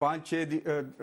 5-6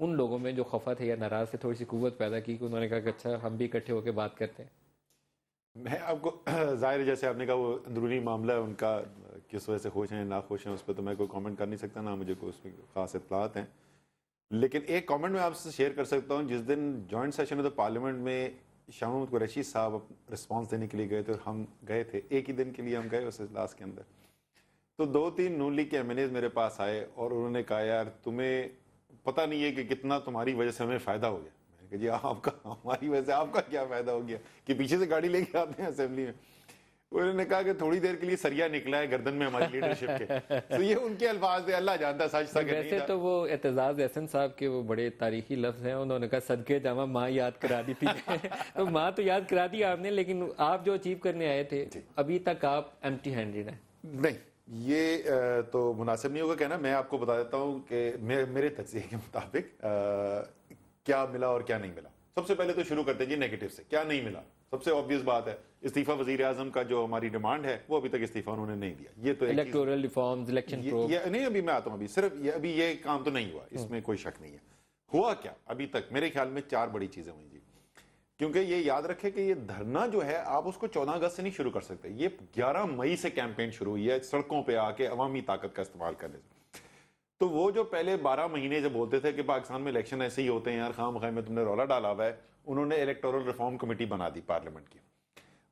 ان لوگوں میں جو خفا تھے یا ناراض تھے تھوڑی سی قوت پیدا کی کہ انہوں نے کہا کہ اچھا ہم بھی اکٹھے ہو کے بات کرتے ہیں؟ میں آپ کو ظاہر ہے جیسے آپ نے کہا وہ اندرونی معاملہ ہے ان کا، کس وجہ سے خوش ہیں نا خوش ہیں اس پہ تو میں کوئی کامنٹ کر نہیں سکتا، نہ مجھے کوئی اس میں خاص اطلاعات ہیں. لیکن ایک کامنٹ میں آپ سے شیئر کر سکتا ہوں. جس دن joint session of the parliament میں شاہ محمود قریشی صاحب رسپانس دینے کے لیے گئے تھے اور ہم گئے تھے، ایک ہی دن کے لیے ہم گئے اس اجلاس کے اندر، تو 2-3 نون لیگ کے ایم این ایز میرے پاس آئے اور انہوں نے کہا یار تمہیں پتہ نہیں ہے کہ کتنا تمہاری وجہ سے ہمیں فائدہ ہو گیا. میں نے کہا جی آپ کا، ہماری وجہ سے آپ کا کیا فائدہ ہو گیا کہ پیچھے سے گاڑی لے کے آتے ہیں اسمبلی میں. انہوں نے کہا کہ تھوڑی دیر کے لیے سریا نکلا ہے گردن میں ہماری لیڈرشپ کے. تو یہ ان کے الفاظ تھے، اللہ جانتا ہے سچ تھا کہ نہیں ویسے تھا. تو وہ اعتزاز احسن صاحب کے وہ بڑے تاریخی لفظ ہیں، انہوں نے کہا صدقے جامع ماں یاد کرا دی تھی. تو ماں تو یاد کرا دی آپ نے، لیکن آپ جو اچیو کرنے آئے تھے ابھی تک آپ ایمٹی ہینڈڈ ہیں. نہیں، یہ تو مناسب نہیں ہوگا کہنا. میں آپ کو بتا دیتا ہوں کہ میرے تجزیے کے مطابق کیا ملا اور کیا نہیں ملا. سب سے پہلے تو شروع کرتے ہیں جی نیگیٹو سے. کیا نہیں ملا؟ سب سے obvious بات ہے استعفیٰ وزیر اعظم کا جو ہماری ڈیمانڈ ہے وہ ابھی تک استعفیٰ انہوں نے نہیں دیا. یہ تو الیکٹورل ریفارمز، الیکشن پروب، نہیں ابھی میں آتا ہوں، ابھی صرف ابھی یہ کام تو نہیں ہوا، اس میں کوئی شک نہیں ہے. ہوا کیا ابھی تک؟ میرے خیال میں 4 بڑی چیزیں ہوئی جی. کیونکہ یہ یاد رکھے کہ یہ دھرنا جو ہے آپ اس کو 14 اگست سے نہیں شروع کر سکتے. یہ 11 مئی سے کیمپین شروع ہوئی ہے سڑکوں پہ آ کے عوامی طاقت کا استعمال کرنے سے. تو وہ جو پہلے 12 مہینے جب بولتے تھے کہ پاکستان میں الیکشن ایسے ہی ہوتے ہیں یار، خواہ مخواہ میں تم نے رولا ڈالا ہوا ہے، انہوں نے الیکٹورل ریفارم کمیٹی بنا دی پارلیمنٹ کی.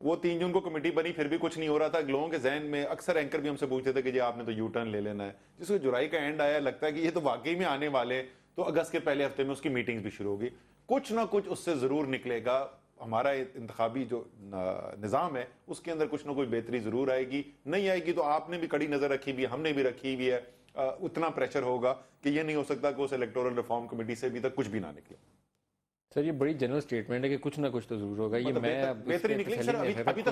وہ 3 جون کو کمیٹی بنی، پھر بھی کچھ نہیں ہو رہا تھا. لوگوں کے ذہن میں اکثر اینکر بھی ہم سے پوچھتے تھے کہ جی آپ نے تو یو ٹرن لے لینا ہے. جس کو جولائی کا اینڈ آیا، لگتا ہے کہ یہ تو واقعی میں آنے والے، تو اگست کے پہلے ہفتے میں اس کی میٹنگز بھی شروع ہوگی. کچھ نہ کچھ اس سے ضرور نکلے گا. ہمارا انتخابی جو نظام ہے اس کے اندر کچھ نہ کوئی بہتری ضرور آئے گی. نہیں آئے گی تو آپ نے بھی کڑی نظر رکھی ہوئی ہے، ہم نے بھی رکھی ہوئی ہے. اتنا پریشر ہوگا کہ یہ نہیں ہو سکتا کہ اس الیکٹورل ریفارم کمیٹی سے ابھی تک کچھ بھی نہ نکلے. سر یہ بڑی جنرل سٹیٹمنٹ ہے کہ کچھ نہ کچھ تو ضرور ہوگا. یہ میں بہتری نکلے سر، ابھی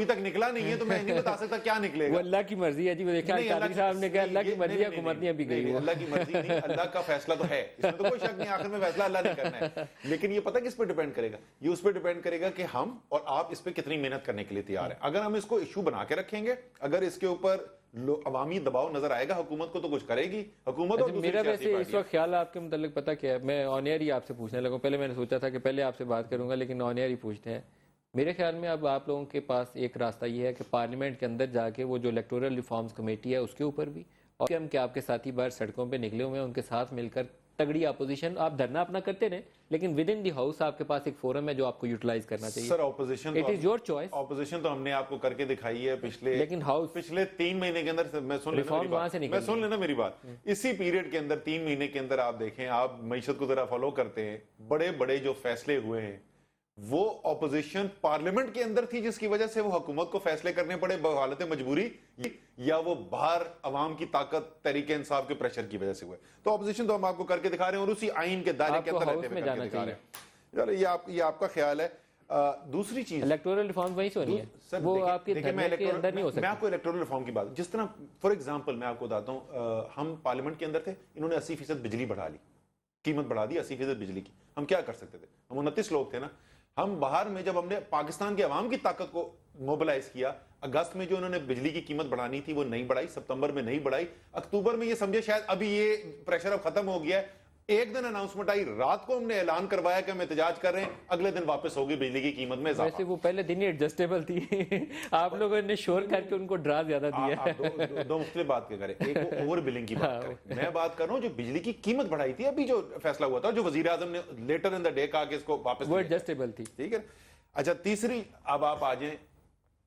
تک نکلا نہیں ہے تو میں نہیں بتا سکتا کیا نکلے گا. وہ اللہ کی مرضی ہے جی. وہ دیکھا قادری صاحب نے کہا اللہ کی مرضی ہے، حکومت نہیں ابھی گئی. اللہ کی مرضی نہیں، اللہ کا فیصلہ تو ہے، اس میں تو کوئی شک نہیں. آخر میں فیصلہ اللہ نے کرنا ہے. لیکن یہ پتہ کس پہ ڈیپینڈ کرے گا؟ یہ اس پہ ڈیپینڈ کرے گا کہ ہم اور آپ اس پہ کتنی محنت کرنے کے لیے تیار ہیں. اگر ہم اس کو ایشو بنا کے رکھیں گے، اگر اس کے اوپر عوامی دباؤ نظر آئے گا حکومت کو، تو کچھ کرے گی حکومت. اور میرا ویسے اس وقت خیال آپ کے متعلق پتہ کیا ہے، میں آن ایئر ہی آپ سے پوچھنے لگا. پہلے میں نے سوچا تھا کہ پہلے آپ سے بات کروں گا، لیکن آن ایئر ہی پوچھتے ہیں. میرے خیال میں اب آپ لوگوں کے پاس ایک راستہ یہ ہے کہ پارلیمنٹ کے اندر جا کے وہ جو الیکٹورل ریفارمز کمیٹی ہے اس کے اوپر بھی، اور ہم کہ آپ کے ساتھی باہر سڑکوں پہ نکلے ہوئے ہیں، ان کے ساتھ مل کر تگڑی اپوزیشن. آپ دھرنا اپنا کرتے رہیں، لیکن ود ان دی ہاؤس آپ کے پاس ایک فورم ہے جو آپ کو یوٹیلائز کرنا چاہیے. Sir opposition it is your choice. Opposition تو ہم نے آپ کو کر کے دکھائی ہے پچھلے، لیکن ہاؤس پچھلے 3 مہینے کے اندر. میں سن لینا میری بات. اسی پیریڈ کے اندر 3 مہینے کے اندر آپ دیکھیں، آپ معیشت کو ذرا فالو کرتے ہیں، بڑے بڑے جو فیصلے ہوئے ہیں وہ اپوزیشن پارلیمنٹ کے اندر تھی جس کی وجہ سے وہ حکومت کو فیصلے کرنے پڑے بحالت مجبوری، یا وہ باہر عوام کی طاقت تحریک انصاف کے پریشر کی وجہ سے ہوئے. تو اپوزیشن تو ہم آپ کو کر کے دکھا رہے ہیں اور اسی آئین کے دائرے کے اندر رہتے ہوئے کر کے دکھا رہے ہیں. یہ آپ کا خیال ہے. دوسری چیز الیکٹورل ریفارم وہیں سے ہونی ہے، وہ آپ کے دھرنے کے اندر نہیں ہو سکتی. میں آپ کو الیکٹورل ریفارم کی بات، جس طرح فار ایگزامپل میں آپ کو بتاتا ہوں، ہم پارلیمنٹ کے اندر تھے، انہوں نے 80% بجلی بڑھا لی، قیمت بڑھا دی 80% بجلی کی. ہم کیا کر سکتے تھے؟ ہم 29 لوگ تھے نا. ہم باہر میں جب ہم نے پاکستان کے عوام کی طاقت کو موبلائز کیا، اگست میں جو انہوں نے بجلی کی قیمت بڑھانی تھی وہ نہیں بڑھائی، ستمبر میں نہیں بڑھائی، اکتوبر میں یہ سمجھے شاید ابھی یہ پریشر اب ختم ہو گیا ہے. ایک دن اناؤنسمنٹ آئی، رات کو ہم نے اعلان کروایا کہ ہم احتجاج کر رہے ہیں، اگلے دن واپس ہوگی بجلی کی قیمت میں اضافہ. ویسے وہ پہلے دن ہی ایڈجسٹیبل تھی، آپ لوگوں نے شور کر کے ان کو ڈرا زیادہ دیا. دو مختلف بات کے کریں، ایک اوور بلنگ کی بات کریں. میں بات کر رہا ہوں جو بجلی کی قیمت بڑھائی تھی، ابھی جو فیصلہ ہوا تھا، جو وزیر اعظم نے لیٹر ان دا ڈے کہا کہ اس کو واپس، وہ ایڈجسٹیبل تھی. ٹھیک ہے. اچھا تیسری، اب آپ آ جائیں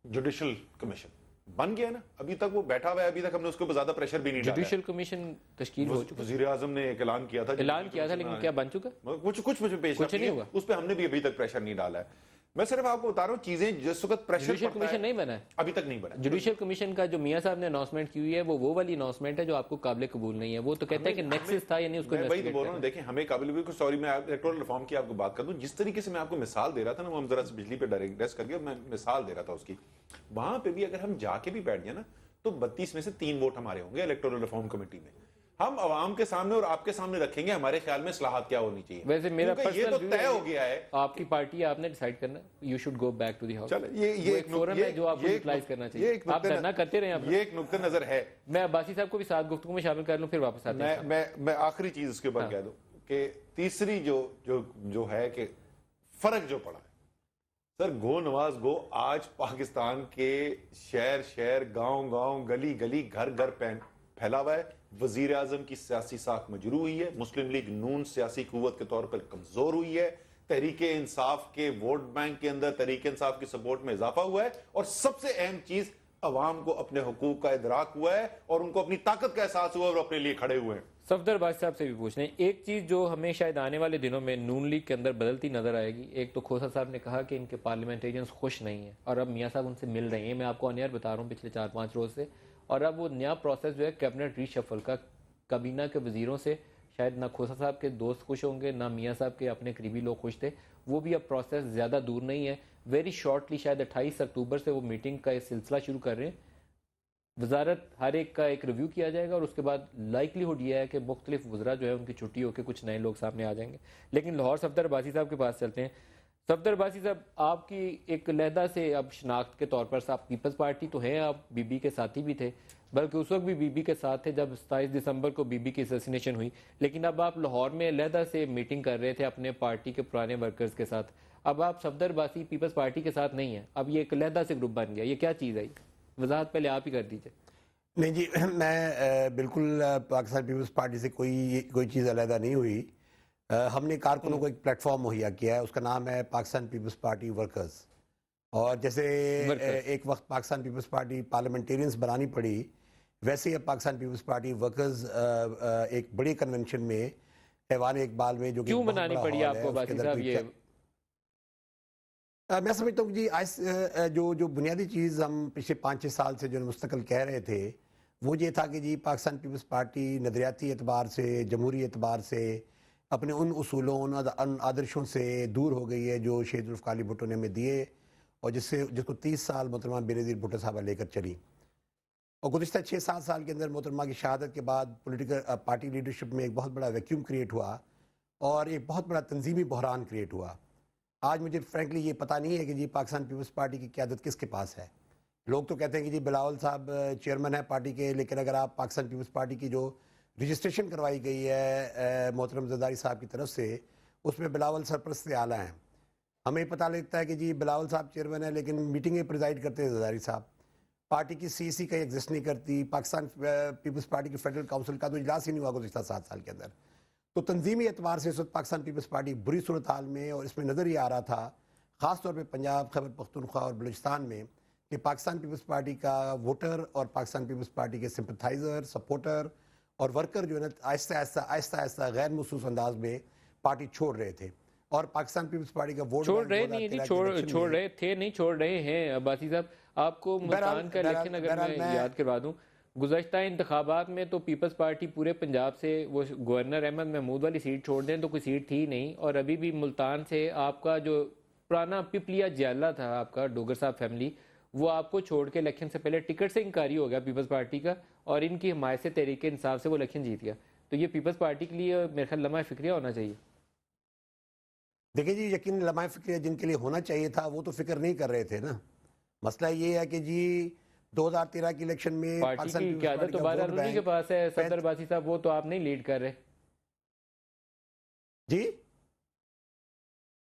جوڈیشل کمیشن بن گیا نا، ابھی تک وہ بیٹھا ہوا ہے، ابھی تک ہم نے اس کو زیادہ پریشر بھی نہیں ڈالا. جوڈیشل کمیشن تشکیل ہو چکی، وزیر اعظم نے ایک اعلان کیا تھا، لیکن کیا بن چکا؟ کچھ مجھے پیش نہیں ہوا، اس پہ ہم نے بھی ابھی تک پریشر نہیں ڈالا ہے. میں صرف آپ کو بتا رہا ہوں چیزیں جس وقت پریشر جوڈیشل کمیشن نہیں بنا ہے ابھی تک نہیں بنا. جوڈیشل کمیشن کا جو میاں صاحب نے اناؤنسمنٹ کی ہوئی ہے وہ والی اناؤنسمنٹ ہے جو آپ کو قابل قبول نہیں ہے. وہ تو کہتا ہے کہ نیکسس تھا، یعنی اس کو وہی تو بول رہا ہوں. دیکھیں ہمیں قابل کو، سوری میں الیکٹورل ریفارم کی آپ کو بات کر دوں، جس طریقے سے میں آپ کو مثال دے رہا تھا نا، وہ ہم ذرا بجلی پہ ڈائریکٹ کر کے میں مثال دے رہا تھا اس کی. وہاں پہ بھی اگر ہم جا کے بھی بیٹھ جائیں نا تو 32 میں سے 3 ووٹ ہمارے ہوں گے الیکٹورل ریفارم کمیٹی میں. ہم عوام کے سامنے اور آپ کے سامنے رکھیں گے ہمارے خیال میں اصلاحات کیا ہونی چاہیے. ویسے میرا یہ تو طے ہو گیا ہے، آپ کی پارٹی ہے، آپ نے ڈیسائیڈ کرنا you should go back to the house. یہ ایک فورم ہے جو آپ کو یوٹیلائز کرنا چاہیے. آپ دھرنا کرتے رہیں. یہ ایک نقطہ نظر ہے. میں عباسی صاحب کو بھی ساتھ گفتگو میں شامل کر لوں پھر واپس آتے ہیں. میں آخری چیز اس کے اوپر کہہ دوں. کہ تیسری جو ہے کہ فرق جو پڑا ہے سر، گو نواز گو آج پاکستان کے شہر گاؤں گلی گھر پھیلا ہوا ہے. وزیر اعظم کی سیاسی ساکھ مجروح ہوئی ہے. مسلم لیگ نون سیاسی قوت کے طور پر کمزور ہوئی ہے. تحریک انصاف کے ووٹ بینک کے اندر تحریک انصاف کی سپورٹ میں اضافہ ہوا ہے. اور سب سے اہم چیز، عوام کو اپنے حقوق کا ادراک ہوا ہے اور ان کو اپنی طاقت کا احساس ہوا اور اپنے لیے کھڑے ہوئے ہیں. صفدر باز صاحب سے بھی پوچھ لیں، ایک چیز جو ہمیں شاید آنے والے دنوں میں نون لیگ کے اندر بدلتی نظر آئے گی. ایک تو کھوسا صاحب نے کہا کہ ان کے پارلیمنٹیرینز خوش نہیں ہیں اور اب میاں صاحب ان سے مل رہے ہیں. میں آپ کو آن ایئر بتا رہا ہوں پچھلے 4-5 روز سے. اور اب وہ نیا پروسیس جو ہے کیبنٹ ری شفل کا، کابینہ کے وزیروں سے شاید نہ کھوسا صاحب کے دوست خوش ہوں گے، نہ میاں صاحب کے اپنے قریبی لوگ خوش تھے. وہ بھی اب پروسیس زیادہ دور نہیں ہے. ویری شارٹلی شاید 28 اکتوبر سے وہ میٹنگ کا سلسلہ شروع کر رہے ہیں. وزارت ہر ایک کا ایک ریویو کیا جائے گا اور اس کے بعد لائکلی ہوڈ یہ ہے کہ مختلف وزراء جو ہے ان کی چھٹی ہو کے کچھ نئے لوگ سامنے آ جائیں گے. لیکن لاہور صفدر عباسی صاحب کے پاس چلتے ہیں. صفدر عباسی صاحب، آپ کی ایک علیحدہ سے اب شناخت کے طور پر آپ پیپلز پارٹی تو ہیں، آپ بی بی کے ساتھی بھی تھے، بلکہ اس وقت بھی بی بی کے ساتھ تھے جب 27 دسمبر کو بی بی کی اسیسینیشن ہوئی. لیکن اب آپ لاہور میں علیحدہ سے میٹنگ کر رہے تھے اپنے پارٹی کے پرانے ورکرز کے ساتھ. اب آپ صفدر عباسی پیپلز پارٹی کے ساتھ نہیں ہیں، اب یہ ایک علیحدہ سے گروپ بن گیا. یہ کیا چیز ہے؟ وضاحت پہلے آپ ہی کر دیجیے. نہیں جی، میں بالکل پاکستان پیپلز پارٹی سے کوئی چیز علیحدہ نہیں ہوئی. ہم نے کارکنوں کو ایک پلیٹ فارم مہیا کیا ہے، اس کا نام ہے پاکستان پیپلز پارٹی ورکرز. اور جیسے ایک وقت پاکستان پیپلز پارٹی پارلیمنٹیرینز بنانی پڑی، ویسے ہی اب پاکستان پیپلز پارٹی ورکرز ایک بڑی کنونشن میں ایوان اقبال میں، جو کہ کیوں بنانی پڑی آپ کو باسی صاحب؟ یہ میں سمجھتا ہوں جی جو بنیادی چیز ہم پچھلے 5-6 سال سے جو مستقل کہہ رہے تھے وہ یہ تھا کہ جی پاکستان پیپلز پارٹی نظریاتی اعتبار سے، جمہوری اعتبار سے اپنے ان اصولوں، ان آدرشوں سے دور ہو گئی ہے جو شہید ذوالفقار علی بھٹو نے ہمیں دیے اور جس کو 30 سال محترمہ بینظیر بھٹو صاحبہ لے کر چلی. اور گزشتہ 6-7 سال کے اندر محترمہ کی شہادت کے بعد پولیٹیکل پارٹی لیڈرشپ میں ایک بہت بڑا ویکیوم کریٹ ہوا اور ایک بہت بڑا تنظیمی بحران کریٹ ہوا. آج مجھے فرینکلی یہ پتہ نہیں ہے کہ جی پاکستان پیپلز پارٹی کی قیادت کس کے پاس ہے. لوگ تو کہتے ہیں کہ جی بلاول صاحب چیئرمین ہے پارٹی کے، لیکن اگر آپ پاکستان پیپلز پارٹی کی جو رجسٹریشن کروائی گئی ہے محترم زرداری صاحب کی طرف سے، اس میں بلاول سرپرست اعلیٰ ہیں. ہمیں پتہ لگتا ہے کہ جی بلاول صاحب چیئرمین ہیں لیکن میٹنگیں پریزائڈ کرتے ہیں زرداری صاحب. پارٹی کی سی کا ایگزسٹ نہیں کرتی. پاکستان پیپلز پارٹی کی فیڈرل کونسل کا تو اجلاس ہی نہیں ہوا گزشتہ 7 سال کے اندر. تو تنظیمی اعتبار سے اس وقت پاکستان پیپلز پارٹی بری صورتحال میں، اور اس میں نظر یہ آ رہا تھا خاص طور پہ پنجاب، خیبر پختونخوا اور بلوچستان میں کہ پاکستان پیپلز پارٹی کا ووٹر اور پاکستان پیپلز پارٹی کے سمپتھائزر، سپورٹر اور ورکر جو ہے نا آہستہ غیر محسوس انداز میں پارٹی چھوڑ رہے تھے. اور پاکستان پیپلز پارٹی کا ووٹ چھوڑ رہے تھے نہیں چھوڑ رہے ہیں. عباسی صاحب، آپ کو ملتان کا الیکشن اگر میں یاد کروا دوں، گزشتہ انتخابات میں تو پیپلز پارٹی پورے پنجاب سے وہ گورنر احمد محمود والی سیٹ چھوڑ دیں تو کوئی سیٹ تھی نہیں. اور ابھی بھی ملتان سے آپ کا جو پرانا پپلیا جیالہ تھا، آپ کا ڈوگر صاحب فیملی، وہ آپ کو چھوڑ کے الیکشن سے پہلے ٹکٹ سے انکاری ہو گیا پیپلز پارٹی کا، اور ان کی حمایت سے تحریک انصاف سے وہ الیکشن جیت گیا. تو یہ پیپلز پارٹی کے لیے میرے خیال لمحہ فکریہ ہونا چاہیے. دیکھیں جی، یقین لمحہ فکریہ جن کے لیے ہونا چاہیے تھا وہ تو فکر نہیں کر رہے تھے نا. مسئلہ یہ ہے کہ جی 2013 کی الیکشن میں پارٹی کی قیادت تو بہرحال انہی کے پاس ہے. صدر عباسی صاحب، وہ تو آپ نہیں لیڈ کر رہے. جی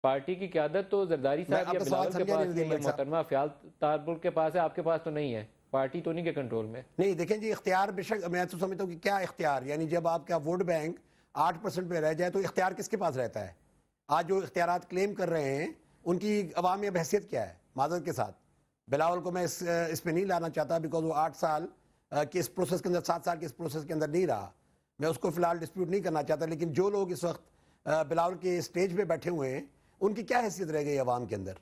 پارٹی کی قیادت تو زرداری صاحب یا بلاول کے پاس ہے یا محترمہ فیاض تاربل کے پاس ہے، آپ کے پاس تو نہیں ہے. پارٹی تو نہیں کے کنٹرول میں. نہیں دیکھیں جی، اختیار بے شک میں تو سمجھتا ہوں کہ کیا اختیار، یعنی جب آپ کا ووٹ بینک 8% پہ رہ جائے تو اختیار کس کے پاس رہتا ہے؟ آج جو اختیارات کلیم کر رہے ہیں ان کی عوامی حیثیت کیا ہے؟ معذرت کے ساتھ بلاول کو میں اس پہ نہیں لانا چاہتا، بیکاز وہ 8 سال کے اس پروسیس کے اندر، 7 سال کے اس پروسیس کے اندر نہیں رہا. میں اس کو فی الحال ڈسپیوٹ نہیں کرنا چاہتا. لیکن جو لوگ اس وقت بلاول کے اسٹیج پہ بیٹھے ہوئے ہیں ان کی کیا حیثیت رہ گئی عوام کے اندر؟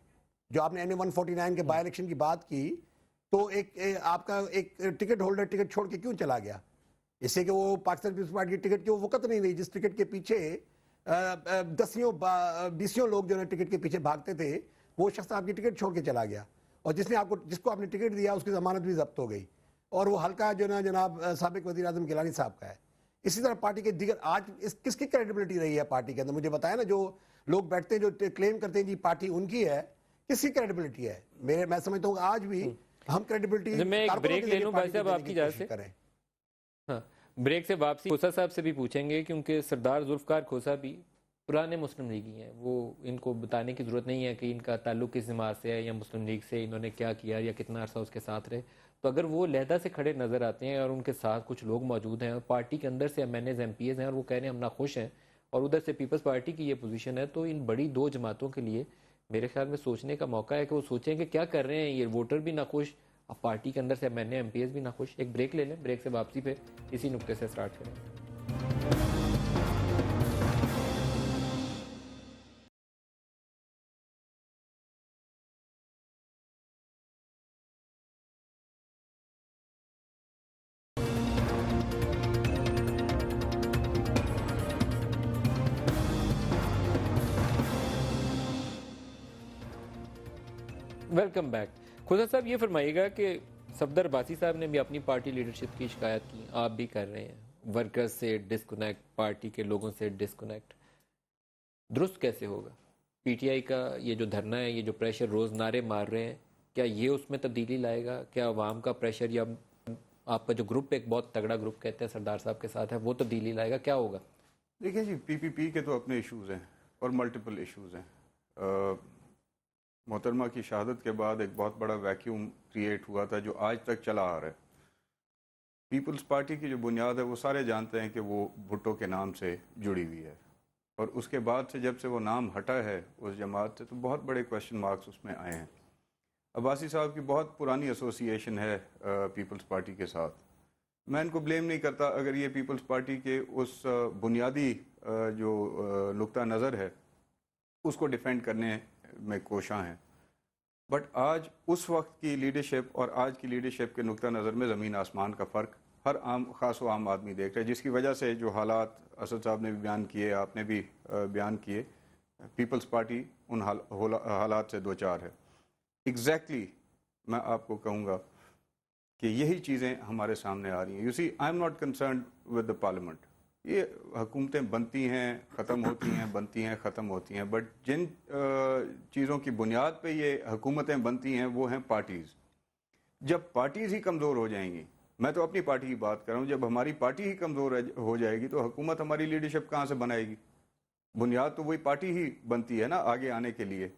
جو آپ نے NA-149 کے بائی الیکشن کی بات کی، تو آپ کا ایک ٹکٹ ہولڈر ٹکٹ چھوڑ کے کیوں چلا گیا؟ اس سے کہ وہ پاکستان پیپلز پارٹی کی ٹکٹ کی وہ وقت نہیں رہی جس ٹکٹ کے پیچھے 10-20 لوگ جو ہے ٹکٹ کے پیچھے بھاگتے تھے. وہ شخص آپ کی ٹکٹ چھوڑ کے چلا گیا اور جس کو آپ نے ٹکٹ دیا اس کی ضمانت بھی ضبط ہو گئی، اور وہ حلقہ جو نا جناب سابق وزیر اعظم گیلانی صاحب کا ہے. اسی طرح پارٹی کے دیگر آج کس کی کریڈیبلٹی رہی ہے پارٹی کے اندر؟ مجھے بتایا نا، جو لوگ بیٹھتے ہیں جو کلیم کرتے ہیں جی پارٹی ان کی ہے، کس کی کریڈیبلٹی ہے؟ میں سمجھتا ہوں آج بھی ہم کریڈیبلٹی میں ایک بریک لے لوں بھائی صاحب آپ کی اجازت سے. کریں. ہاں بریک سے واپسی کھوسا صاحب سے بھی پوچھیں گے کیونکہ سردار ذوالفقار کھوسا بھی پرانے مسلم لیگی ہیں. وہ ان کو بتانے کی ضرورت نہیں ہے کہ ان کا تعلق کس جماعت سے ہے یا مسلم لیگ سے انہوں نے کیا کیا یا کتنا عرصہ اس کے ساتھ رہے. تو اگر وہ علیحدہ سے کھڑے نظر آتے ہیں اور ان کے ساتھ کچھ لوگ موجود ہیں اور پارٹی کے اندر سے M N As M P As ہیں اور وہ کہہ رہے ہیں ہم ناخوش ہیں اور ادھر سے پیپلز پارٹی کی یہ پوزیشن ہے، تو ان بڑی دو جماعتوں کے لیے میرے خیال میں سوچنے کا موقع ہے کہ وہ سوچیں کہ کیا کر رہے ہیں. یہ ووٹر بھی ناخوش، اب پارٹی کے اندر سے M N A M P As بھی ناخوش. ایک بریک لے لیں، بریک سے واپسی پہ اسی نقطے سے سٹارٹ کریں. Welcome back. خدا صاحب یہ فرمائیے گا کہ صفدر عباسی صاحب نے بھی اپنی پارٹی لیڈرشپ کی شکایت کی، آپ بھی کر رہے ہیں، ورکرز سے ڈسکنیکٹ، پارٹی کے لوگوں سے ڈسکنیکٹ. درست کیسے ہوگا؟ پی ٹی آئی کا یہ جو دھرنا ہے، یہ جو پریشر روز نعرے مار رہے ہیں، کیا یہ اس میں تبدیلی لائے گا؟ کیا عوام کا پریشر یا آپ کا جو گروپ ایک بہت تگڑا گروپ کہتے ہیں سردار صاحب کے ساتھ ہے، وہ تبدیلی لائے گا؟ کیا ہوگا؟ دیکھیں جی، پی پی کے تو اپنے ایشوز ہیں اور ملٹیپل ایشوز ہیں. محترمہ کی شہادت کے بعد ایک بہت بڑا ویکیوم کریٹ ہوا تھا جو آج تک چلا آ رہا ہے. پیپلز پارٹی کی جو بنیاد ہے وہ سارے جانتے ہیں کہ وہ بھٹو کے نام سے جڑی ہوئی ہے، اور اس کے بعد سے جب سے وہ نام ہٹا ہے اس جماعت سے تو بہت بڑے کویشچن مارکس اس میں آئے ہیں. عباسی صاحب کی بہت پرانی ایسوسیشن ہے پیپلز پارٹی کے ساتھ. میں ان کو بلیم نہیں کرتا اگر یہ پیپلز پارٹی کے اس بنیادی جو نقطہ نظر ہے اس کو ڈیفینڈ کرنے میں کوشاں ہیں. بٹ آج اس وقت کی لیڈرشپ اور آج کی لیڈرشپ کے نقطہ نظر میں زمین آسمان کا فرق ہر عام خاص و عام آدمی دیکھ رہا ہے، جس کی وجہ سے جو حالات اسد صاحب نے بھی بیان کیے، آپ نے بھی بیان کیے، پیپلز پارٹی ان حالات سے دوچار ہے. ایگزیکٹلی میں آپ کو کہوں گا کہ یہی چیزیں ہمارے سامنے آ رہی ہیں. You see I am not concerned with the parliament. یہ حکومتیں بنتی ہیں، ختم ہوتی ہیں، بنتی ہیں، ختم ہوتی ہیں، بٹ جن چیزوں کی بنیاد پہ یہ حکومتیں بنتی ہیں وہ ہیں پارٹیز. جب پارٹیز ہی کمزور ہو جائیں گی، میں تو اپنی پارٹی کی بات کر رہا ہوں، جب ہماری پارٹی ہی کمزور ہو جائے گی تو حکومت ہماری لیڈرشپ کہاں سے بنائے گی؟ بنیاد تو وہی پارٹی ہی بنتی ہے نا آگے آنے کے لیے،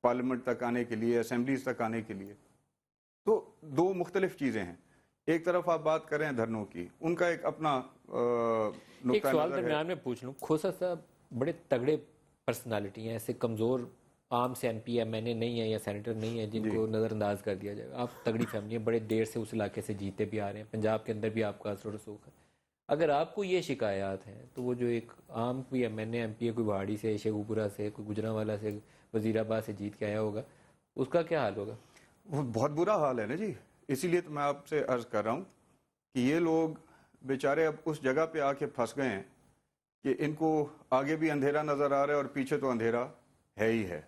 پارلیمنٹ تک آنے کے لیے، اسمبلیز تک آنے کے لیے. تو دو مختلف چیزیں ہیں. ایک طرف آپ بات کریں دھرنوں کی، ان کا ایک اپنا ایک سوال درمیان میں پوچھ لوں، کھوسا صاحب بڑے تگڑے پرسنالٹی ہیں، ایسے کمزور عام سے ایم پی ایم این اے نہیں ہے یا سینیٹر نہیں ہے جن کو نظر انداز کر دیا جائے گا. آپ تگڑی فیملی ہیں، بڑے دیر سے اس علاقے سے جیتے بھی آ رہے ہیں، پنجاب کے اندر بھی آپ کا اثر و رسوخ ہے. اگر آپ کو یہ شکایات ہیں تو وہ جو ایک عام کوئی M N A M P A کوئی بہاڑی سے، شیخو پورہ سے، کوئی گجرانوالا سے، وزیر آباد سے جیت کے آیا ہوگا، اس کا کیا حال ہوگا؟ وہ بہت برا حال ہے نا جی. اسی لیے تو میں آپ سے عرض کر رہا ہوں کہ یہ لوگ بیچارے اب اس جگہ پہ آ کے پھنس گئے ہیں کہ ان کو آگے بھی اندھیرا نظر آ رہا ہے اور پیچھے تو اندھیرا ہے ہی ہے.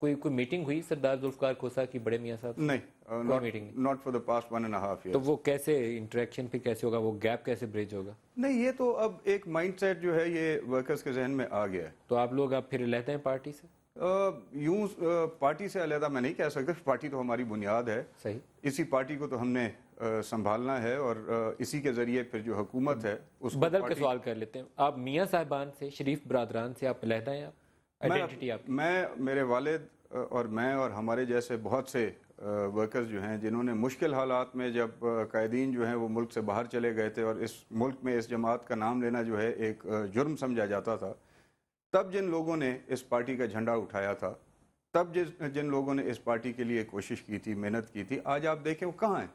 کوئی میٹنگ ہوئی سردار ذوالفقار کھوسا کی بڑے میاں صاحب؟ نہیں، not for the past 1.5 years. تو وہ کیسے انٹریکشن پھر کیسے ہوگا، وہ گیپ کیسے بریج ہوگا؟ نہیں، یہ تو اب ایک مائنڈ سیٹ جو ہے یہ ورکرز کے ذہن میں آ گیا ہے. تو آپ لوگ اب پھر لیتے ہیں پارٹی سے؟ یوں پارٹی سے علیحدہ میں نہیں کہہ سکتا. پارٹی تو ہماری بنیاد ہے، صحیح. اسی پارٹی کو تو ہم نے سنبھالنا ہے اور اسی کے ذریعے پھر جو حکومت ہے اس کو بدل کے سوال کر لیتے ہیں. آپ میاں صاحبان سے، شریف برادران سے آپ علیحدہ ہیں؟ آپ آئیڈینٹی آپ؟ میں، میرے والد اور میں اور ہمارے جیسے بہت سے ورکرز جو ہیں جنہوں نے مشکل حالات میں جب قائدین جو ہیں وہ ملک سے باہر چلے گئے تھے اور اس ملک میں اس جماعت کا نام لینا جو ہے ایک جرم سمجھا جاتا تھا، تب جن لوگوں نے اس پارٹی کا جھنڈا اٹھایا تھا، تب جن لوگوں نے اس پارٹی کے لیے کوشش کی تھی، محنت کی تھی، آج آپ دیکھیں وہ کہاں ہیں.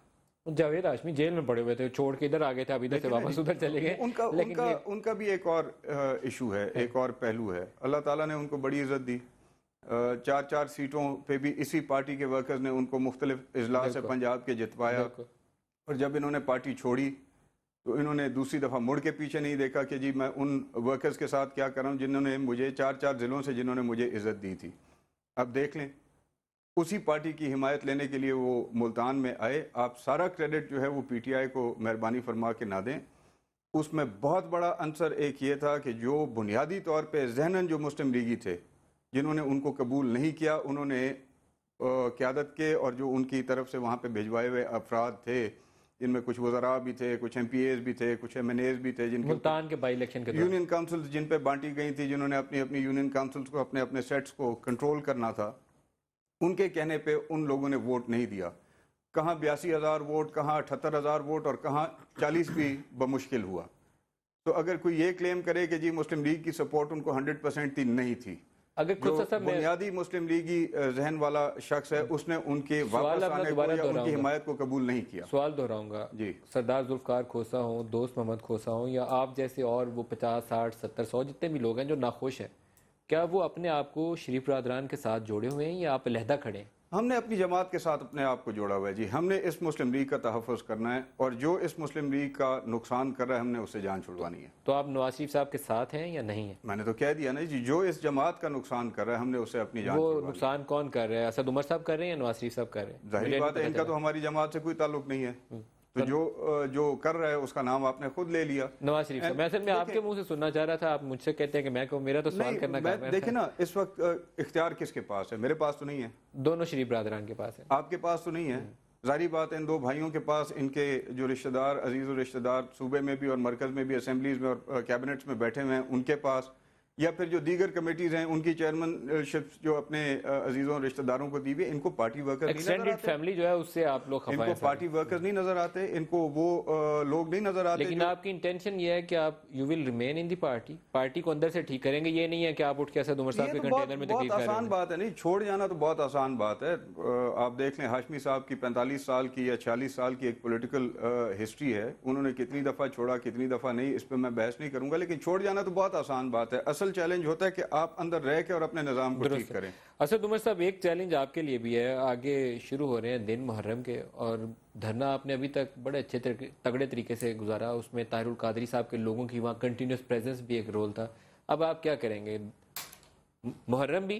جاوید ہاشمی جیل میں پڑے ہوئے تھے، چھوڑ کے ادھر آ گئے تھے، اب ادھر سے واپس ادھر چلے گئے. ان کا بھی ایک اور ایشو ہے، ایک اور پہلو ہے. اللہ تعالیٰ نے ان کو بڑی عزت دی. 4 سیٹوں پہ بھی اسی پارٹی کے ورکرز نے ان کو مختلف اضلاع سے پنجاب کے جتوایا، اور جب انہوں نے پارٹی چھوڑی تو انہوں نے دوسری دفعہ مڑ کے پیچھے نہیں دیکھا کہ جی میں ان ورکرز کے ساتھ کیا کر رہا ہوں جنہوں نے مجھے 4 ضلعوں سے جنہوں نے مجھے عزت دی تھی. اب دیکھ لیں، اسی پارٹی کی حمایت لینے کے لیے وہ ملتان میں آئے. آپ سارا کریڈٹ جو ہے وہ پی ٹی آئی کو مہربانی فرما کے نہ دیں. اس میں بہت بڑا عنصر ایک یہ تھا کہ جو بنیادی طور پہ ذہناً جو مسلم لیگی تھے جنہوں نے ان کو قبول نہیں کیا، انہوں نے قیادت کے اور جو ان کی طرف سے وہاں پہ بھیجوائے ہوئے افراد تھے جن میں کچھ وزراء بھی تھے, کچھ MPAs بھی تھے, کچھ MNAs بھی تھے, جن کے ملتان کے بائی الیکشن کے دوران یونین کاؤنسلز جن پہ بانٹی گئی تھی, جنہوں نے اپنی اپنی یونین کاؤنسلز کو اپنے اپنے سیٹس کو کنٹرول کرنا تھا, ان کے کہنے پہ ان لوگوں نے ووٹ نہیں دیا. کہاں 82,000 ووٹ, کہاں 78,000 ووٹ, اور کہاں 40 بھی بمشکل ہوا. تو اگر کوئی یہ کلیم کرے کہ جی مسلم لیگ کی سپورٹ ان کو 100% تھی, نہیں تھی. اگر جو خود صاحب بنیادی مسلم لیگی ذہن والا شخص ہے, اس نے ان کے واپس آنے کو یا ان کی حمایت کو قبول نہیں کیا. سوال دہراؤں گا, جی سردار ذوالفقار کھوسا ہوں, دوست محمد کھوسا ہوں, یا آپ جیسے اور وہ 50 60 70 100 جتنے بھی لوگ ہیں جو ناخوش ہیں, کیا وہ اپنے آپ کو شریف برادران کے ساتھ جوڑے ہوئے ہیں یا آپ علیحدہ کھڑے ہیں؟ ہم نے اپنی جماعت کے ساتھ اپنے آپ کو جوڑا ہوا ہے. جی ہم نے اس مسلم لیگ کا تحفظ کرنا ہے, اور جو اس مسلم لیگ کا نقصان کر رہا ہے ہم نے اس سے جان چھڑوانی ہے. تو آپ نواز شریف صاحب کے ساتھ ہیں یا نہیں ہیں؟ میں نے تو کہہ دیا نا جی, جو اس جماعت کا نقصان کر رہا ہے ہم نے اسے اپنی جان وہ چھڑوانی ہے. نقصان کون کر رہا ہے؟ اسد عمر صاحب کر رہے ہیں یا نواز شریف صاحب کر رہے ہیں؟ ظاہری بات ہے ان کا تو ہماری جماعت سے کوئی تعلق نہیں ہے, تو جو کر رہا ہے اس کا نام آپ نے خود لے لیا. نواز شریف صاحب. میں اصل میں آپ کے منہ سے سننا چاہ رہا تھا, آپ مجھ سے کہتے ہیں کہ میں کہوں, میرا تو سوال کرنا کام ہے. دیکھیں نا, اس وقت اختیار کس کے پاس ہے؟ میرے پاس تو نہیں ہے. دونوں شریف برادران کے پاس ہے. آپ کے پاس تو نہیں ہے. ظاہری بات ہے ان دو بھائیوں کے پاس, ان کے جو رشتہ دار, عزیز و رشتہ دار صوبے میں بھی اور مرکز میں بھی, اسمبلیز میں اور کیبنٹس میں بیٹھے ہوئے ہیں, ان کے پاس, یا پھر جو دیگر کمیٹیز ہیں ان کی چیئرمین شپ جو اپنے عزیزوں اور رشتہ داروں کو دی ہوئی, ان کو پارٹی ورکر نہیں نظر ایکسٹینڈڈ آتے. فیملی جو ہے اس سے آپ لوگ خفا ان ہیں. کو پارٹی ورکرز نہیں نظر آتے, ان کو وہ لوگ نہیں نظر آتے. لیکن آپ کی انٹینشن یہ ہے کہ آپ you will remain in the party کو اندر سے ٹھیک کریں گے, یہ نہیں ہے کہ آپ اٹھ کے اسد عمر صاحب کے کنٹینر میں تقریر بہت کر رہے آسان ہیں. بات ہے, نہیں چھوڑ جانا تو بہت آسان بات ہے. آپ دیکھ لیں ہاشمی صاحب کی 45 سال کی یا 46 سال کی ایک پولیٹیکل ہسٹری ہے, انہوں نے کتنی دفعہ چھوڑا کتنی دفعہ نہیں, اس پہ میں بحث نہیں کروں گا. لیکن چھوڑ جانا تو بہت آسان بات ہے. اصل چیلنج ہوتا ہے کہ آپ اندر رہ کے اور اپنے نظام کو ٹھیک کریں. اسد عمر صاحب, ایک چیلنج آپ کے لیے بھی ہے, آگے شروع ہو رہے ہیں دن محرم کے, اور دھرنا آپ نے ابھی تک بڑے اچھے تگڑے طریقے سے گزارا, اس میں طاہر القادری صاحب کے لوگوں کی وہاں کنٹینیوس پریزنس بھی ایک رول تھا. اب آپ کیا کریں گے؟ محرم بھی,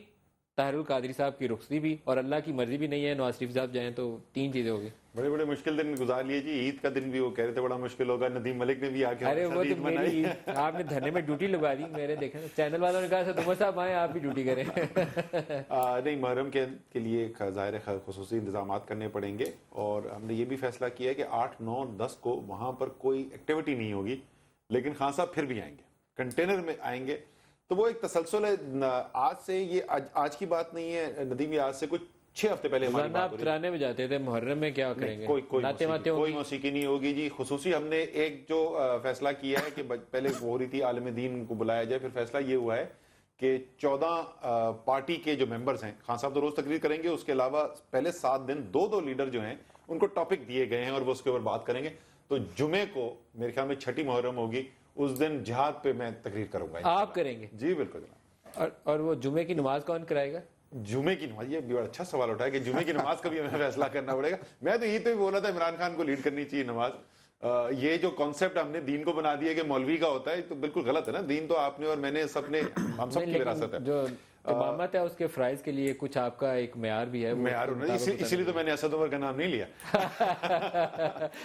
طاہر القادری صاحب کی رخصتی بھی, اور اللہ کی مرضی بھی نہیں ہے نواز شریف صاحب جائیں, تو 3 چیزیں ہوگی. بڑے بڑے مشکل دن گزار لیے جی. عید کا دن بھی وہ کہہ رہے تھے بڑا مشکل ہوگا, ندیم ملک نے بھی آ کے ارے وہ تو میری, آپ نے دھرنے میں ڈیوٹی لگا دی, میرے دیکھیں چینل والوں نے کہا اسد عمر صاحب آئیں آپ بھی ڈیوٹی کریں. نہیں, محرم کے لیے ظاہر خصوصی انتظامات کرنے پڑیں گے, اور ہم نے یہ بھی فیصلہ کیا ہے کہ 8 9 10 کو وہاں پر کوئی ایکٹیویٹی نہیں ہوگی, لیکن خان صاحب پھر بھی آئیں گے, کنٹینر میں آئیں گے. تو وہ ایک تسلسل ہے. آج سے یہ آج کی بات نہیں ہے ندیم, یہ آج سے کچھ 6 ہفتے پہلے ہماری بات آپ ترانے میں جاتے تھے, محرم میں کیا کریں گے؟ کوئی موسیقی نہیں ہوگی جی. خصوصی ہم نے ایک جو فیصلہ کیا ہے کہ پہلے ہو رہی تھی عالم دین کو بلایا جائے, پھر فیصلہ یہ ہوا ہے کہ 14 پارٹی کے جو ممبرز ہیں, خان صاحب تو روز تقریر کریں گے, اس کے علاوہ پہلے 7 دن 2 لیڈر جو ہیں ان کو ٹاپک دیے گئے ہیں اور وہ اس کے اوپر بات کریں گے. تو جمعے کو میرے خیال میں 6 محرم ہوگی, اس دن جہاد پہ میں تقریر کروں گا. آپ کریں گے؟ جی بالکل جناب. اور وہ جمعے کی نماز کون کرائے گا؟ جمعے کی نماز, یہ بھی بڑا اچھا سوال اٹھا ہے کہ جمعے کی نماز کا بھی ہمیں فیصلہ کرنا پڑے گا. میں تو یہ تو بول رہا تھا عمران خان کو لیڈ کرنی چاہیے نماز. یہ جو کانسیپٹ ہم نے دین کو بنا دیا کہ مولوی کا ہوتا ہے, تو بالکل غلط ہے نا. دین تو آپ نے اور میں نے سب نے, ہم سب کی وراثت ہے. جو امامت ہے اس کے فرائض کے لیے کچھ آپ کا ایک معیار بھی ہے, معیار ہونا, اسی لیے تو میں نے اسد عمر کا نام نہیں لیا.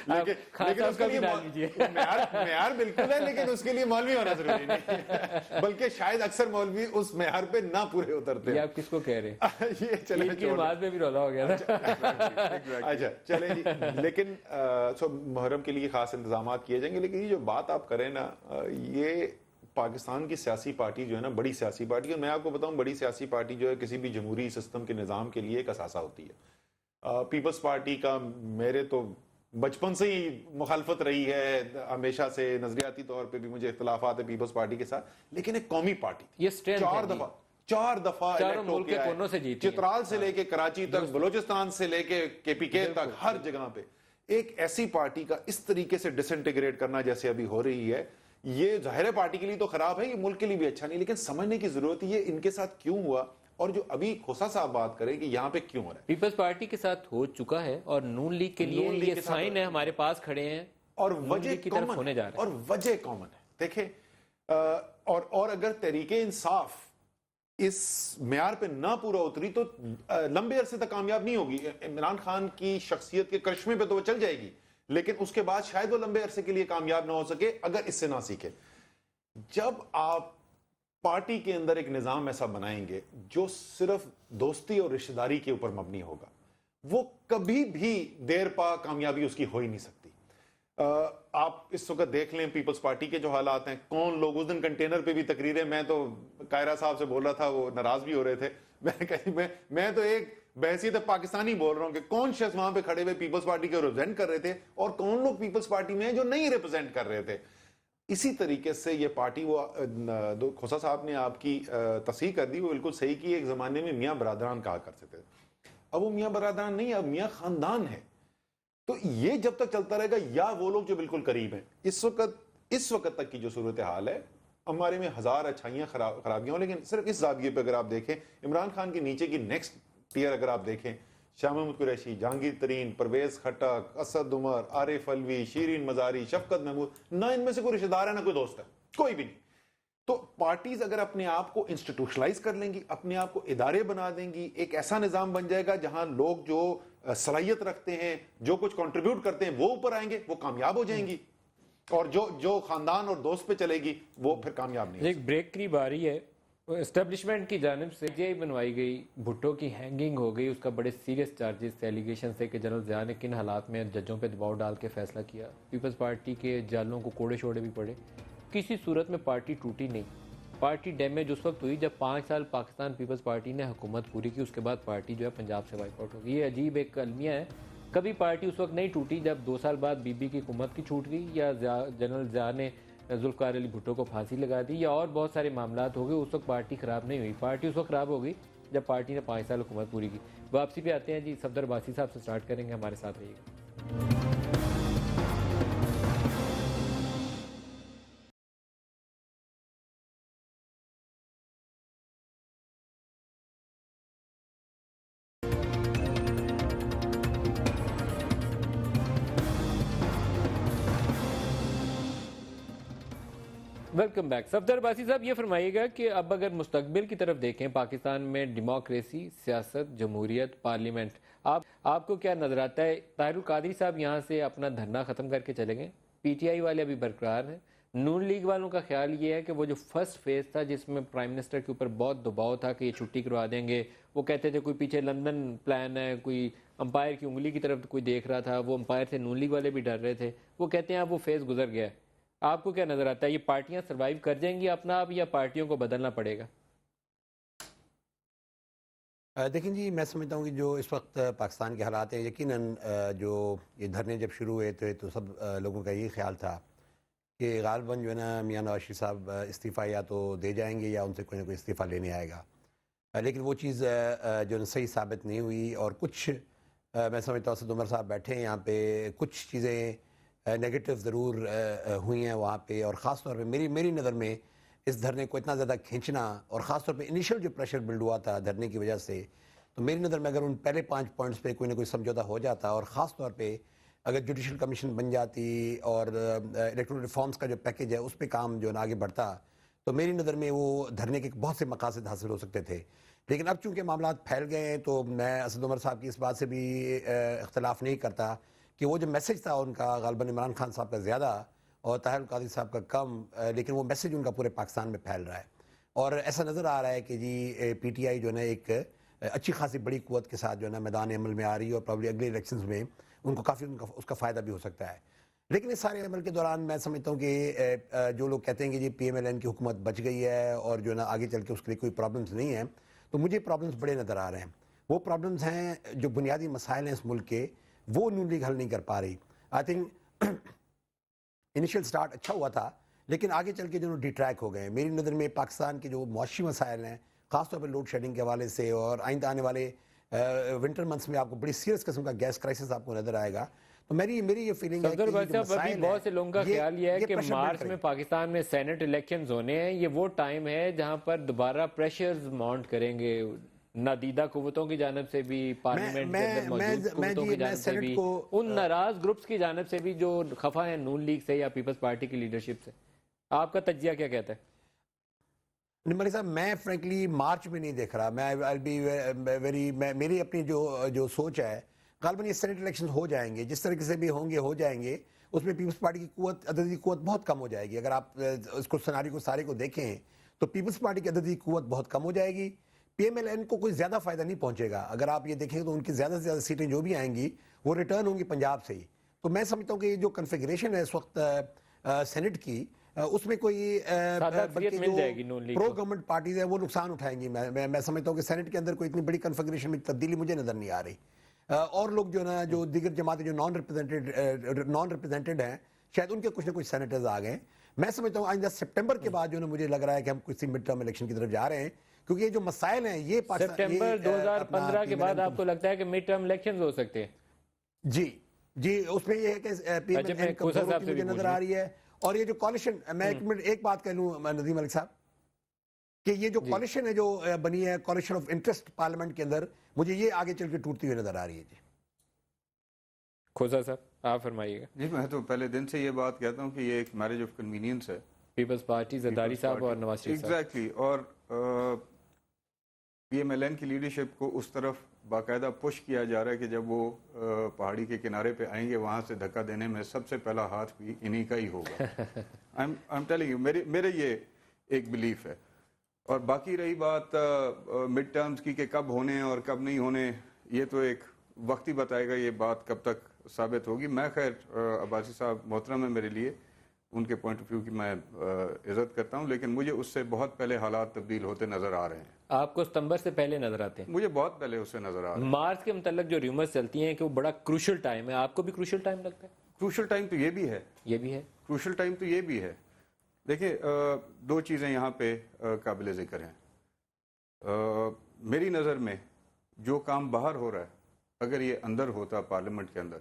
لیکن اس کے لیے معیار بالکل ہے, لیکن اس کے لیے مولوی ہونا ضروری نہیں, بلکہ شاید اکثر مولوی اس معیار پہ نہ پورے اترتے ہیں. یہ آپ کس کو کہہ رہے ہیں؟ یہ چلے کی نماز میں بھی رولا ہو گیا تھا. اچھا چلیں جی. لیکن محرم کے لیے خاص انتظامات کیے جائیں گے. لیکن یہ جو بات آپ کریں نا, یہ پاکستان کی سیاسی پارٹی جو ہے نا, بڑی سیاسی پارٹی, اور میں آپ کو بتاؤں بڑی سیاسی پارٹی جو ہے کسی بھی جمہوری سسٹم کے نظام کے لیے ایک اثاثہ ہوتی ہے. پیپلز پارٹی کا میرے تو بچپن سے ہی مخالفت رہی ہے, ہمیشہ سے نظریاتی طور پہ بھی مجھے اختلافات ہیں پیپلز پارٹی کے ساتھ, لیکن ایک قومی پارٹی تھی. یہ 4 دفعہ چاروں ملک کے کونوں سے جیتی, چترال سے لے کے کراچی تک, بلوچستان سے لے کے KPK تک, ہر جگہ پہ ایک ایسی پارٹی کا اس طریقے سے ڈس انٹیگریٹ کرنا جیسے ابھی ہو رہی ہے, یہ ظاہر پارٹی کے لیے تو خراب ہے, یہ ملک کے لیے بھی اچھا نہیں. لیکن سمجھنے کی ضرورت ہے یہ ان کے ساتھ کیوں ہوا, اور جو ابھی کھوسا صاحب بات کریں کہ یہاں پہ کیوں ہو رہا ہے. پیپلز پارٹی کے ساتھ ہو چکا ہے, اور نون لیگ کے لیے یہ سائن ہے ہمارے پاس کھڑے ہیں, اور وجہ کی طرف ہونے جا رہا ہے, اور وجہ کامن ہے. دیکھیں, اور اگر تحریک انصاف اس معیار پہ نہ پورا اتری تو لمبے عرصے تک کامیاب نہیں ہوگی. عمران خان کی شخصیت کے کرشمے پہ تو وہ چل جائے گی, لیکن اس کے بعد شاید وہ لمبے عرصے کے لیے کامیاب نہ ہو سکے اگر اس سے نہ سیکھے. جب آپ پارٹی کے اندر ایک نظام ایسا بنائیں گے جو صرف دوستی اور رشتہ داری کے اوپر مبنی ہوگا, وہ کبھی بھی دیر پا کامیابی اس کی ہو ہی نہیں سکتی. آپ اس وقت دیکھ لیں پیپلز پارٹی کے جو حالات ہیں، کون لوگ اس دن کنٹینر پہ بھی تقریریں، میں تو قاہرہ صاحب سے بول رہا تھا، وہ ناراض بھی ہو رہے تھے، میں تو ایک بحثیت پاکستانی بول رہا ہوں کہ کون شخص وہاں پہ کھڑے ہوئے پیپلز پارٹی کو ریپرزینٹ کر رہے تھے اور کون لوگ پیپلز پارٹی میں ہیں جو نہیں ریپرزینٹ کر رہے تھے. اسی طریقے سے یہ پارٹی، وہ کھوسا صاحب نے آپ کی تصحیح کر دی، وہ بالکل صحیح کی. ایک زمانے میں میاں برادران کہا کرتے تھے، اب وہ میاں برادران نہیں، اب میاں خاندان ہے. تو یہ جب تک چلتا رہے گا، یا وہ لوگ جو بالکل قریب ہیں، اس وقت تک کی جو صورتحال ہے، ہمارے میں ہزار اچھائیاں خرابیاں ہوں، لیکن صرف اس زاویے پہ اگر آپ دیکھیں، عمران خان کے نیچے کی نیکسٹ ٹیئر اگر آپ دیکھیں، شاہ محمود قریشی، جہانگیر ترین، پرویز خٹک، اسد عمر، عارف علوی، شیرین مزاری، شفقت محمود، نہ ان میں سے کوئی رشتہ دار ہے نہ کوئی دوست ہے، کوئی بھی نہیں. تو پارٹیز اگر اپنے آپ کو انسٹیٹیوشنلائز کر لیں گی، اپنے آپ کو ادارے بنا دیں گی، ایک ایسا نظام بن جائے گا جہاں لوگ جو صلاحیت رکھتے ہیں، جو کچھ کنٹریبیوٹ کرتے ہیں، وہ اوپر آئیں گے، وہ کامیاب ہو جائیں گی. اور جو خاندان اور دوست پہ چلے گی وہ پھر کامیاب نہیں. ایک بریک قریب آ رہی ہے. اسٹیبلشمنٹ کی جانب سے جے بنوائی گئی، بھٹو کی ہینگنگ ہو گئی، اس کا بڑے سیریس چارجز تھے، ایلیگیشن سے کہ جنرل ضیاء نے کن حالات میں ججوں پہ دباؤ ڈال کے فیصلہ کیا. پیپلز پارٹی کے جالوں کو کوڑے شوڑے بھی پڑے، کسی صورت میں پارٹی ٹوٹی نہیں. پارٹی ڈیمیج اس وقت ہوئی جب 5 سال پاکستان پیپلز پارٹی نے حکومت پوری کی، اس کے بعد پارٹی جو ہے پنجاب سے وائپ آؤٹ ہو گئی. یہ عجیب ایک المیہ ہے. کبھی پارٹی اس وقت نہیں ٹوٹی جب 2 سال بعد بی بی کی حکومت کی چھوٹ گئی، یا جنرل ضیاء نے ذوالفقار علی بھٹو کو پھانسی لگا دی، یا اور بہت سارے معاملات ہو گئے. اس وقت پارٹی خراب نہیں ہوئی. پارٹی اس وقت خراب ہو گئی جب پارٹی نے 5 سال حکومت پوری کی. واپسی پہ آتے ہیں جی، صفدر عباسی صاحب سے سٹارٹ کریں گے، ہمارے ساتھ رہیے گا. Welcome back. صفدر عباسی صاحب، یہ فرمائیے گا کہ اب اگر مستقبل کی طرف دیکھیں، پاکستان میں ڈیموکریسی، سیاست، جمہوریت، پارلیمنٹ، آپ کو کیا نظر آتا ہے؟ طاہر القادری صاحب یہاں سے اپنا دھرنا ختم کر کے چلے گئے، پی ٹی آئی والے ابھی برقرار ہیں، نون لیگ والوں کا خیال یہ ہے کہ وہ جو فرسٹ فیز تھا جس میں پرائم منسٹر کے اوپر بہت دباؤ تھا کہ یہ چھٹی کروا دیں گے، وہ کہتے تھے کوئی پیچھے لندن پلان ہے، کوئی امپائر کی انگلی کی طرف کوئی دیکھ رہا تھا، وہ امپائر سے نون لیگ والے بھی ڈر رہے تھے، وہ کہتے ہیں اب وہ فیز گزر گیا ہے. آپ کو کیا نظر آتا ہے، یہ پارٹیاں سروائیو کر جائیں گی اپنا آپ، یا پارٹیوں کو بدلنا پڑے گا؟ دیکھیں جی، میں سمجھتا ہوں کہ جو اس وقت پاکستان کے حالات ہیں، یقیناً جو یہ دھرنے جب شروع ہوئے تھے تو سب لوگوں کا یہی خیال تھا کہ غالباً جو ہے نا میاں نواز شریف صاحب استعفیٰ یا تو دے جائیں گے یا ان سے کوئی نہ کوئی استعفیٰ لینے آئے گا. لیکن وہ چیز جو صحیح ثابت نہیں ہوئی، اور کچھ میں سمجھتا ہوں اسد عمر صاحب بیٹھے ہیں یہاں پہ، کچھ چیزیں نیگیٹو ضرور ہوئی ہیں وہاں پہ. اور خاص طور پہ میری نظر میں اس دھرنے کو اتنا زیادہ کھینچنا، اور خاص طور پہ انیشل جو پریشر بلڈ ہوا تھا دھرنے کی وجہ سے، تو میری نظر میں اگر ان پہلے 5 پوائنٹس پہ کوئی نہ کوئی سمجھوتہ ہو جاتا، اور خاص طور پہ اگر جوڈیشل کمیشن بن جاتی اور الیکٹرل ریفارمز کا جو پیکیج ہے اس پہ کام جو ہے آگے بڑھتا، تو میری نظر میں وہ دھرنے کے بہت سے مقاصد حاصل ہو سکتے تھے. لیکن اب چونکہ معاملات پھیل گئے ہیں تو میں اسد عمر صاحب کی اس بات سے بھی اختلاف نہیں کرتا کہ وہ جو میسج تھا ان کا غالباً عمران خان صاحب کا زیادہ اور طاہر القادری صاحب کا کم، لیکن وہ میسج ان کا پورے پاکستان میں پھیل رہا ہے. اور ایسا نظر آ رہا ہے کہ جی پی ٹی آئی جو ہے نا ایک اچھی خاصی بڑی قوت کے ساتھ جو ہے نا میدان عمل میں آ رہی ہے، اور پرابلی اگلے الیکشنز میں ان کو کافی اس کا فائدہ بھی ہو سکتا ہے. لیکن اس سارے عمل کے دوران میں سمجھتا ہوں کہ جو لوگ کہتے ہیں کہ جی پی ایم ایل این کی حکومت بچ گئی ہے اور جو ہے نا آگے چل کے اس کے لیے کوئی پرابلمز نہیں ہیں، تو مجھے پرابلمز بڑے نظر آ رہے ہیں. وہ پرابلمز ہیں جو بنیادی مسائل ہیں اس ملک کے، وہ نون لیگ حل نہیں کر پا رہی. آئی تھنک انیشیل سٹارٹ اچھا ہوا تھا، لیکن آگے چل کے جو ڈی ٹریک ہو گئے. میری نظر میں پاکستان کے جو معاشی مسائل ہیں، خاص طور پہ لوڈ شیڈنگ کے حوالے سے، اور آئندہ آنے والے ونٹر منتھس میں آپ کو بڑی سیریس قسم کا گیس کرائسس آپ کو نظر آئے گا. تو میری یہ فیلنگ ہے صفدر عباسی صاحب، ابھی بہت سے لوگوں کا خیال یہ ہے کہ مارچ میں پاکستان میں سینٹ الیکشنز ہونے ہیں، یہ وہ ٹائم ہے جہاں پر دوبارہ پریشرز ماؤنٹ کریں گے نادیدہ قوتوں کی جانب سے بھی، پارلیمنٹ کے اندر موجود قوتوں کی جانب سے بھی، ان ناراض گروپس کی جانب سے بھی جو خفا ہیں نون لیگ سے یا پیپلز پارٹی کی لیڈرشپ سے. آپ کا تجزیہ کیا کہتا ہے؟ نمبر صاحب، میں فرینکلی مارچ میں نہیں دیکھ رہا. میری اپنی جو سوچ ہے، غالباً یہ سینٹ الیکشن ہو جائیں گے، جس طریقے سے بھی ہو جائیں گے. اس میں پیپلز پارٹی کی قوت، عددی قوت بہت کم ہو جائے گی. اگر آپ اس کو سناری کو سارے کو دیکھیں تو پیپلز پارٹی کی عددی قوت بہت کم ہو جائے گی. پی ایم ایل این کو کوئی زیادہ فائدہ نہیں پہنچے گا. اگر آپ یہ دیکھیں تو ان کی زیادہ سے زیادہ سیٹیں جو بھی آئیں گی وہ ریٹرن ہوں گی پنجاب سے ہی. تو میں سمجھتا ہوں کہ یہ جو کنفیگریشن ہے اس وقت سینٹ کی اس میں کوئی اکثریت مل جائے گی نون لیگ پرو کو۔ گورنمنٹ پارٹیز ہیں وہ نقصان اٹھائیں گی. میں سمجھتا ہوں کہ سینٹ کے اندر کوئی اتنی بڑی کنفیگریشن میں تبدیلی مجھے نظر نہیں آ رہی. اور لوگ جو نا جو دیگر جماعتیں جو نان ریپرزینٹڈ ہیں شاید ان کے کچھ نہ کچھ سینیٹرز آ گئے. میں سمجھتا ہوں آئندہ سپٹمبر کے بعد جو نا مجھے لگ رہا ہے کہ ہم کسی مڈ ٹرم الیکشن کی طرف جا رہے ہیں کیونکہ یہ جو مسائل ہیں یہ سپٹمبر 2015 کے بعد آپ کو لگتا ہے کہ مڈ ٹرم الیکشنز ہو سکتے ہیں؟ جی اس میں یہ ہے کہ پی ایم این کمزور کی مجھے نظر آ رہی ہے. اور یہ جو کوالیشن میں ایک بات کہہ لوں ندیم ملک صاحب کہ یہ جو کوالیشن ہے جو بنی ہے کوالیشن آف انٹرسٹ پارلیمنٹ کے اندر مجھے یہ آگے چل کے ٹوٹتی ہوئی نظر آ رہی ہے. جی کھوسا صاحب آپ فرمائیے گا. جی میں تو پہلے دن سے یہ بات کہتا ہوں کہ یہ ایک میرج آف کنوینئنس ہے. پیپلز پارٹی زرداری صاحب اور نواز شریف صاحب. ایگزیکٹلی. اور پی ایم ایل این کی لیڈرشپ کو اس طرف باقاعدہ پش کیا جا رہا ہے کہ جب وہ پہاڑی کے کنارے پہ آئیں گے وہاں سے دھکا دینے میں سب سے پہلا ہاتھ بھی انہی کا ہی ہوگا. I'm telling you, میرے یہ ایک بلیف ہے. اور باقی رہی بات مڈ ٹرمز کی کہ کب ہونے اور کب نہیں ہونے یہ تو ایک وقت ہی بتائے گا یہ بات کب تک ثابت ہوگی. میں خیر عباسی صاحب محترم ہے میرے لیے, ان کے پوائنٹ آف ویو کی میں عزت کرتا ہوں, لیکن مجھے اس سے بہت پہلے حالات تبدیل ہوتے نظر آ رہے ہیں. آپ کو ستمبر سے پہلے نظر آتے ہیں؟ مجھے بہت پہلے اس سے نظر آ رہے ہیں. مارچ کے متعلق جو ریومرز چلتی ہیں کہ وہ بڑا کروشل ٹائم ہے, آپ کو بھی کروشل ٹائم لگتا ہے؟ کروشل ٹائم تو یہ بھی ہے. یہ بھی ہے کروشل ٹائم تو یہ بھی ہے. دیکھیں دو چیزیں یہاں پہ قابل ذکر ہیں. میری نظر میں جو کام باہر ہو رہا ہے اگر یہ اندر ہوتا پارلیمنٹ کے اندر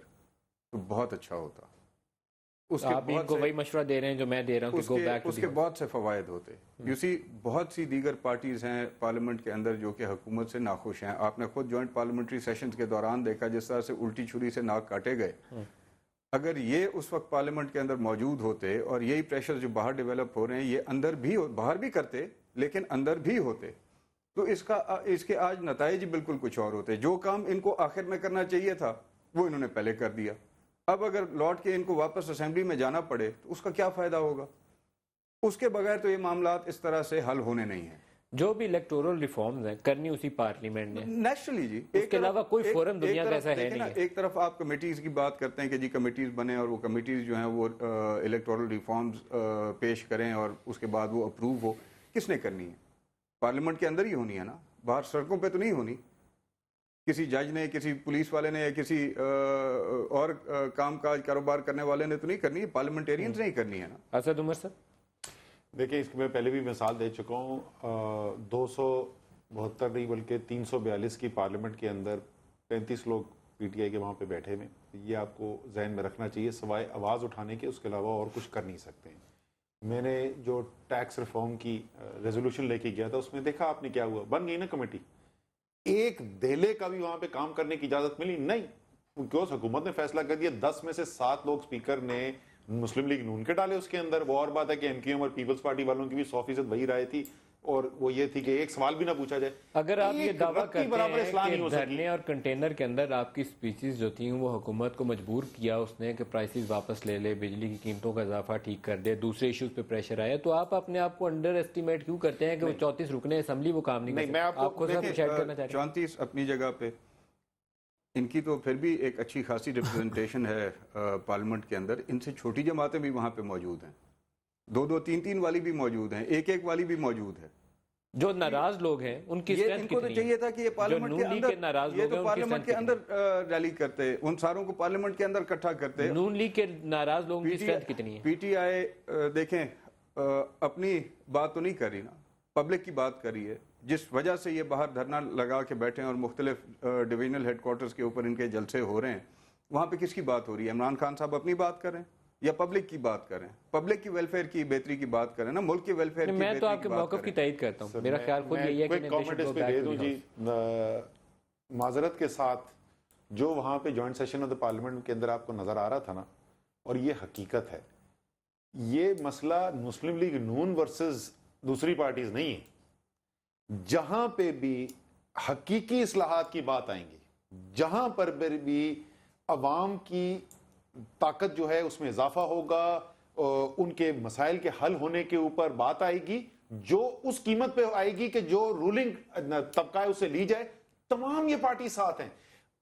تو بہت اچھا ہوتا. آپ ان کو وہی مشورہ دے رہے ہیں جو میں دے رہا ہوں کہ گو بیک ٹو اس کے بہت سے فوائد ہوتے. یو سی بہت سی دیگر پارٹیز ہیں پارلیمنٹ کے اندر جو کہ حکومت سے ناخوش ہیں. آپ نے خود جوائنٹ پارلیمنٹری سیشنز کے دوران دیکھا جس طرح سے الٹی چھری سے ناک کاٹے گئے. اگر یہ اس وقت پارلیمنٹ کے اندر موجود ہوتے اور یہی پریشر جو باہر ڈیولپ ہو رہے ہیں یہ اندر بھی باہر بھی کرتے لیکن اندر بھی ہوتے تو اس کے آج نتائج بالکل کچھ اور ہوتے. جو کام ان کو آخر میں کرنا چاہیے تھا وہ انہوں نے پہلے کر دیا. اب اگر لوٹ کے ان کو واپس اسمبلی میں جانا پڑے تو اس کا کیا فائدہ ہوگا؟ اس کے بغیر تو یہ معاملات اس طرح سے حل ہونے نہیں ہیں. جو بھی الیکٹورل ریفارمز ہیں کرنی اسی پارلیمنٹ نے نیچرلی. جی اس کے علاوہ کوئی فورم دنیا کا ایسا ہے نہیں. ایک طرف آپ کمیٹیز کی بات کرتے ہیں کہ جی کمیٹیز بنے اور وہ کمیٹیز جو ہیں وہ الیکٹورل ریفارمز پیش کریں اور اس کے بعد وہ اپروو ہو. کس نے کرنی ہے؟ پارلیمنٹ کے اندر ہی ہونی ہے نا, باہر سڑکوں پہ تو نہیں ہونی. کسی جج نے, کسی پولیس والے نے یا کسی اور کام کاج کاروبار کرنے والے نے تو نہیں کرنی ہے, پارلیمنٹیرینز نے ہی کرنی ہے نا. اسد عمر صاحب دیکھیں اس کی میں پہلے بھی مثال دے چکا ہوں. 272 نہیں بلکہ 342 کی پارلیمنٹ کے اندر 35 لوگ پی ٹی آئی کے وہاں پہ بیٹھے ہوئے. یہ آپ کو ذہن میں رکھنا چاہیے. سوائے آواز اٹھانے کے اس کے علاوہ اور کچھ کر نہیں سکتے ہیں. میں نے جو ٹیکس ریفارم کی ریزولوشن لے کے گیا تھا اس میں دیکھا آپ نے کیا ہوا. بن گئی نا کمیٹی, ایک دہلے کا بھی وہاں پہ کام کرنے کی اجازت ملی نہیں. کیوں حکومت نے فیصلہ کر دیا 10 میں سے 7 لوگ اسپیکر نے مسلم لیگ نون کے ڈالے اس کے اندر. وہ اور بات ہے کہ ایم کیو ایم اور پیپلز پارٹی والوں کی بھی 100% وہی رائے تھی اور وہ یہ تھی کہ ایک سوال بھی نہ پوچھا جائے. اگر آپ یہ دعویٰ کرتے ہیں کہ دھرنے اور کنٹینر کے اندر آپ کی سپیچز جو تھیں وہ حکومت کو مجبور کیا اس نے کہ پرائسز واپس لے لے, بجلی کی قیمتوں کا اضافہ ٹھیک کر دے, دوسرے ایشوز پہ پریشر آیا, تو آپ اپنے آپ کو انڈر ایسٹیمیٹ کیوں کرتے ہیں کہ وہ 34 رکنے اسمبلی وہ کام نہیں کر سکتے؟ آپ کو سب کچھ ایڈ کرنا چاہ رہے ہیں. 34 اپنی جگہ پہ ان کی تو پھر بھی ایک اچھی خاصی ریپرزنٹیشن ہے پارلیمنٹ کے اندر. ان سے چھوٹی جماعتیں بھی وہاں پہ موجود ہیں, 2-2, 3-3 والی بھی موجود ہیں, 1-1 والی بھی موجود ہے. جو ناراض لوگ ہیں ان کی اسٹرینتھ ان کو تو چاہیے تھا کہ یہ پارلیمنٹ کے اندر ریلی کرتے, ان ساروں کو پارلیمنٹ کے اندر اکٹھا کرتے. نون لیگ کے ناراض لوگوں کی اسٹرینتھ کتنی ہے؟ پی ٹی آئی دیکھیں اپنی بات تو نہیں کر رہی نا, پبلک کی بات کر رہی ہے. جس وجہ سے یہ باہر دھرنا لگا کے بیٹھے ہیں اور مختلف ڈویژنل ہیڈ کوارٹرز کے اوپر ان کے جلسے ہو رہے ہیں, وہاں پہ کس کی بات ہو رہی ہے؟ عمران خان صاحب اپنی بات کریں یا پبلک کی بات کریں؟ پبلک کی ویلفیئر کی بہتری کی بات کریں نا, ملک کی ویلفیئر کی بہتری کی بات کریں. میں تو آپ کے موقف کی تائید کرتا ہوں. میرا خیال خود یہی ہے کہ کامنٹ اس پہ دے دوں جی. معذرت کے ساتھ جو وہاں پہ joint session of the parliament کے اندر آپ کو نظر آ رہا تھا نا, اور یہ حقیقت ہے, یہ مسئلہ مسلم لیگ نون ورسز دوسری پارٹیز نہیں ہے. جہاں پہ بھی حقیقی اصلاحات کی بات آئیں گی, جہاں پر بھی عوام کی طاقت جو ہے اس میں اضافہ ہوگا, ان کے مسائل کے حل ہونے کے اوپر بات آئے گی, جو اس قیمت پہ آئے گی کہ جو رولنگ طبقہ ہے اسے لی جائے, تمام یہ پارٹی ساتھ ہیں.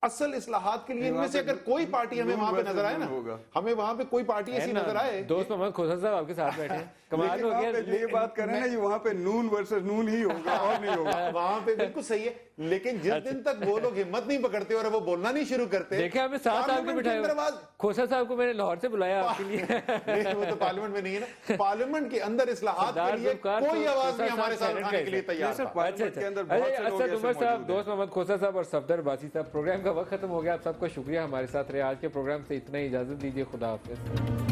اصل اصلاحات کے لیے ان میں سے اگر کوئی پارٹی ہمیں وہاں پہ نظر آئے نا, ہمیں وہاں پہ کوئی پارٹی ایسی نظر آئے. دوست محمد کھوسا صاحب آپ کے ساتھ بیٹھے ہیں, کمال ہو گیا. یہ بات کر رہے ہیں نا, وہاں پہ نون ورسز نون ہی ہوگا اور نہیں ہوگا. وہاں پہ بالکل صحیح ہے, لیکن جس دن تک وہ لوگ ہمت نہیں پکڑتے اور وہ بولنا نہیں شروع کرتے. دیکھیں ہمیں ساتھ آپ کے بٹھائے کھوسا صاحب کو میں نے لاہور سے بلایا آپ کے لیے. وہ تو پارلیمنٹ میں نہیں ہے نا, پارلیمنٹ کے اندر اصلاحات کے لیے کوئی آواز نہیں ہمارے ساتھ اٹھانے کے لیے تیار تھا. اسد عمر صاحب, دوست محمد کھوسا صاحب اور صفدر عباسی صاحب, پروگرام کا وقت ختم ہو گیا. آپ سب کا شکریہ ہمارے ساتھ رہے. آج کے پروگرام سے اتنا ہی, اجازت دیجیے. خدا حافظ.